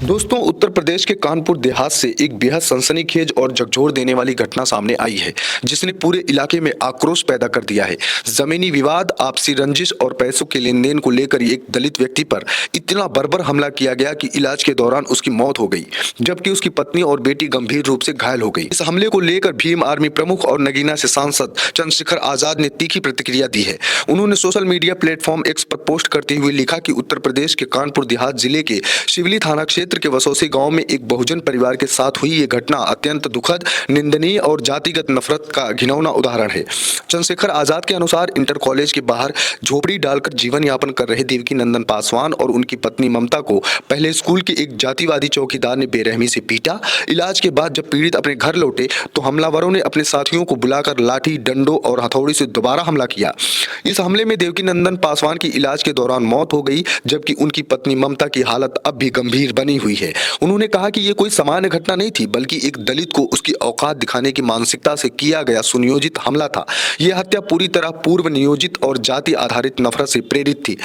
दोस्तों, उत्तर प्रदेश के कानपुर देहात से एक बेहद सनसनीखेज और झकझोर देने वाली घटना सामने आई है, जिसने पूरे इलाके में आक्रोश पैदा कर दिया है। जमीनी विवाद, आपसी रंजिश और पैसों के लेन देन को लेकर एक दलित व्यक्ति पर इतना बर्बर हमला किया गया कि इलाज के दौरान उसकी मौत हो गई, जबकि उसकी पत्नी और बेटी गंभीर रूप से घायल हो गई। इस हमले को लेकर भीम आर्मी प्रमुख और नगीना से सांसद चंद्रशेखर आजाद ने तीखी प्रतिक्रिया दी है। उन्होंने सोशल मीडिया प्लेटफॉर्म एक्स पर पोस्ट करते हुए लिखा कि उत्तर प्रदेश के कानपुर देहात जिले के शिवली थाना क्षेत्र के वसोसी गांव में एक बहुजन परिवार के साथ हुई ये घटना अत्यंत दुखद, निंदनीय और जातिगत नफरत का घिनौना उदाहरण है। चंद्रशेखर आजाद के अनुसार इंटर कॉलेज के बाहर झोपड़ी डालकर जीवन यापन कर रहे देवकी नंदन पासवान और उनकी पत्नी ममता को पहले स्कूल के एक जातिवादी चौकीदार ने बेरहमी से पीटा। इलाज के बाद जब पीड़ित अपने घर लौटे तो हमलावरों ने अपने साथियों को बुलाकर लाठी, डंडों और हथौड़ी से दोबारा हमला किया। इस हमले में देवकी नंदन पासवान की इलाज के दौरान मौत हो गई, जबकि उनकी पत्नी ममता की हालत अब भी गंभीर बनी हुई है। उन्होंने कहा कि ये कोई सामान्य घटना नहीं थी, बल्कि एक दलित को उसकी औकात दिखाने की मानसिकता से किया गया सुनियोजित हमला था। यह हत्या पूरी तरह पूर्व नियोजित और जाति आधारित नफरत से प्रेरित थी।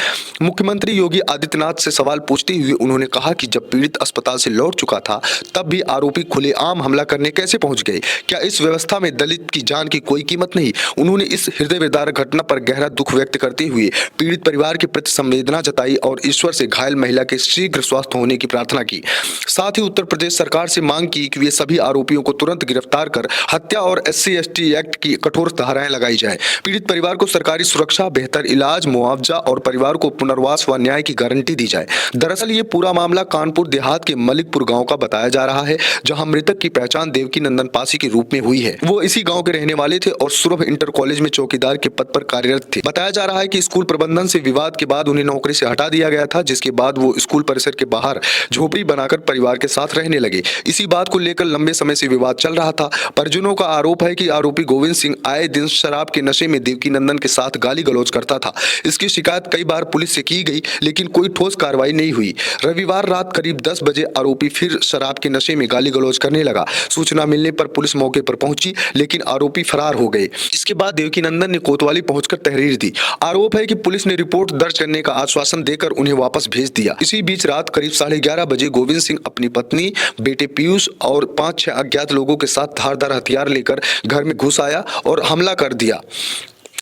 मुख्यमंत्री योगी आदित्यनाथ से सवाल पूछते हुए उन्होंने कहा कि जब पीड़ित अस्पताल से लौट चुका था, तब भी आरोपी खुलेआम हमला करने कैसे पहुंच गए? क्या इस व्यवस्था में दलित की जान की कोई कीमत नहीं? उन्होंने इस हृदय विदारक घटना पर गहरा दुख व्यक्त करते हुए पीड़ित परिवार के प्रति संवेदना जताई और ईश्वर से घायल महिला के शीघ्र स्वस्थ होने की प्रार्थना की। साथ ही उत्तर प्रदेश सरकार से मांग की कि वे सभी आरोपियों को तुरंत गिरफ्तार कर हत्या और SC/ST एक्ट की कठोर धाराएं लगाई जाए। पीड़ित परिवार को सरकारी सुरक्षा, बेहतर इलाज, मुआवजा और परिवार को पुनर्वास व न्याय की गारंटी दी जाए। दरअसल ये पूरा मामला कानपुर देहात के मलिकपुर गांव का बताया जा रहा है, जहां मृतक की पहचान देवकी नंदन पासी के रूप में हुई है। वो इसी गांव के रहने वाले थे और सुरभ इंटर कॉलेज में चौकीदार के पद पर कार्यरत थे। बताया जा रहा है कि स्कूल प्रबंधन से विवाद के बाद उन्हें नौकरी से हटा दिया गया था, जिसके बाद वो स्कूल परिसर के बाहर झोपड़ी बनाकर परिवार के साथ रहने लगे। इसी बात को लेकर लंबे समय से विवाद चल रहा था। परिजनों का आरोप है कि आरोपी गोविंद सिंह आए दिन शराब के नशे में देवकी नंदन के साथ गाली गलौज करता था। इसकी शिकायत कई बार पुलिस से की गई, लेकिन कोई ठोस कार्रवाई नहीं हुई। रविवार रात करीब 10 बजे आरोपी फिर शराब के नशे में गाली गलौज करने लगा। सूचना मिलने पर पुलिस मौके पर पहुंची, लेकिन आरोपी फरार हो गए। इसके बाद देवकी नंदन ने कोतवाली पहुंचकर तहरीर दी। आरोप है कि पुलिस ने रिपोर्ट दर्ज करने का आश्वासन देकर उन्हें वापस भेज दिया। इसी बीच रात करीब 11:30 बजे गोविंद सिंह अपनी पत्नी, बेटे पीयूष और 5-6 अज्ञात लोगों के साथ धारदार हथियार लेकर घर में घुस आया और हमला कर दिया।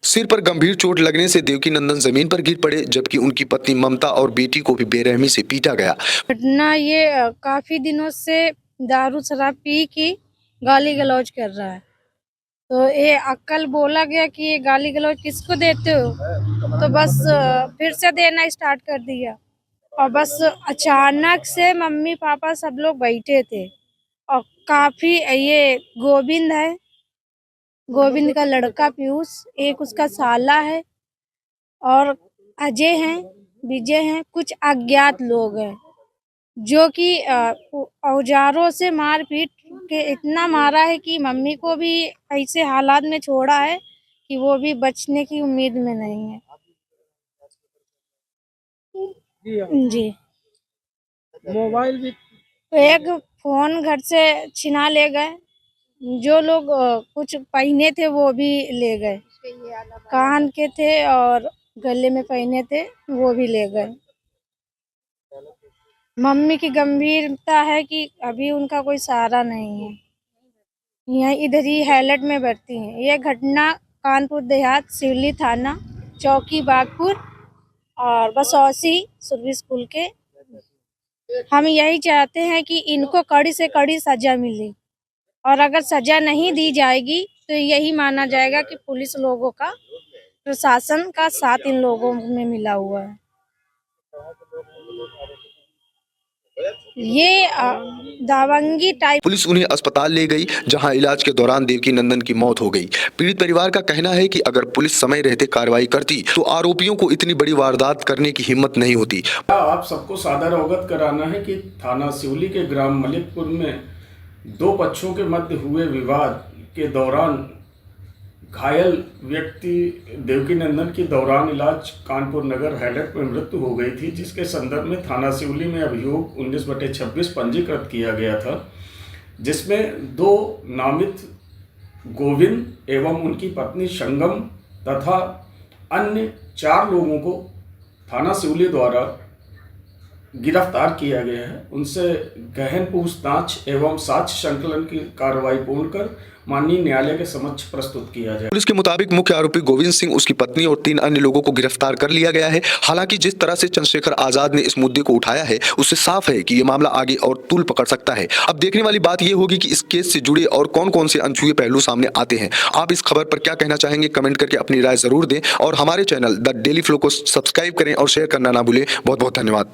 सिर पर गंभीर चोट लगने से देवकी नंदन जमीन पर गिर पड़े, जबकि उनकी पत्नी ममता और बेटी को भी बेरहमी से पीटा गया। घटना ये काफी दिनों से दारू शराब पी की गाली गलौज कर रहा है। तो ये कल बोला गया कि ये गाली गलौज किसको देते हो, तो बस फिर से देना स्टार्ट कर दिया। और बस अचानक से मम्मी पापा सब लोग बैठे थे और काफी ये गोविंद है, गोविंद का लड़का पीयूष, एक उसका साला है और अजय हैं, विजय हैं, कुछ अज्ञात लोग हैं जो कि औजारों से मार पीट के इतना मारा है कि मम्मी को भी ऐसे हालात में छोड़ा है कि वो भी बचने की उम्मीद में नहीं है। जी, मोबाइल भी एक फोन घर से छिना ले गए। जो लोग कुछ पहने थे वो भी ले गए, कान के थे और गले में पहने थे वो भी ले गए। मम्मी की गंभीरता है कि अभी उनका कोई सहारा नहीं है, यहाँ इधर ही हैलट में भर्ती हैं। यह घटना कानपुर देहात सिवली थाना चौकी बागपुर और बसौसी सुरभि स्कूल के। हम यही चाहते हैं कि इनको कड़ी से कड़ी सजा मिले और अगर सजा नहीं दी जाएगी तो यही माना जाएगा कि पुलिस लोगों का, प्रशासन का साथ इन लोगों में मिला हुआ है। ये दावंगी टाइप। पुलिस उन्हें अस्पताल ले गई, जहां इलाज के दौरान देवकी नंदन की मौत हो गई। पीड़ित परिवार का कहना है कि अगर पुलिस समय रहते कार्रवाई करती तो आरोपियों को इतनी बड़ी वारदात करने की हिम्मत नहीं होती। आप सबको सादर अवगत कराना है कि थाना सिवली के ग्राम मलिकपुर में दो पक्षों के मध्य हुए विवाद के दौरान घायल व्यक्ति देवकी नंदन की दौरान इलाज कानपुर नगर हैलट में मृत्यु हो गई थी, जिसके संदर्भ में थाना सिवली में अभियोग 19/26 पंजीकृत किया गया था, जिसमें 2 नामित गोविंद एवं उनकी पत्नी संगम तथा अन्य 4 लोगों को थाना सिवली द्वारा गिरफ्तार किया गया है। उनसे गहन पूछताछ एवं साक्ष्य संकलन की कार्रवाई पूर्ण कर माननीय न्यायालय के समक्ष प्रस्तुत किया जाए। पुलिस के मुताबिक मुख्य आरोपी गोविंद सिंह, उसकी पत्नी और 3 अन्य लोगों को गिरफ्तार कर लिया गया है। हालांकि जिस तरह से चंद्रशेखर आजाद ने इस मुद्दे को उठाया है, उससे साफ है कि ये मामला आगे और तूल पकड़ सकता है। अब देखने वाली बात ये होगी कि इस केस से जुड़े और कौन-कौन से अनछुए पहलू सामने आते हैं। आप इस खबर पर क्या कहना चाहेंगे, कमेंट करके अपनी राय जरूर दें और हमारे चैनल द डेली फ्लो को सब्सक्राइब करें और शेयर करना ना भूलें। बहुत बहुत धन्यवाद।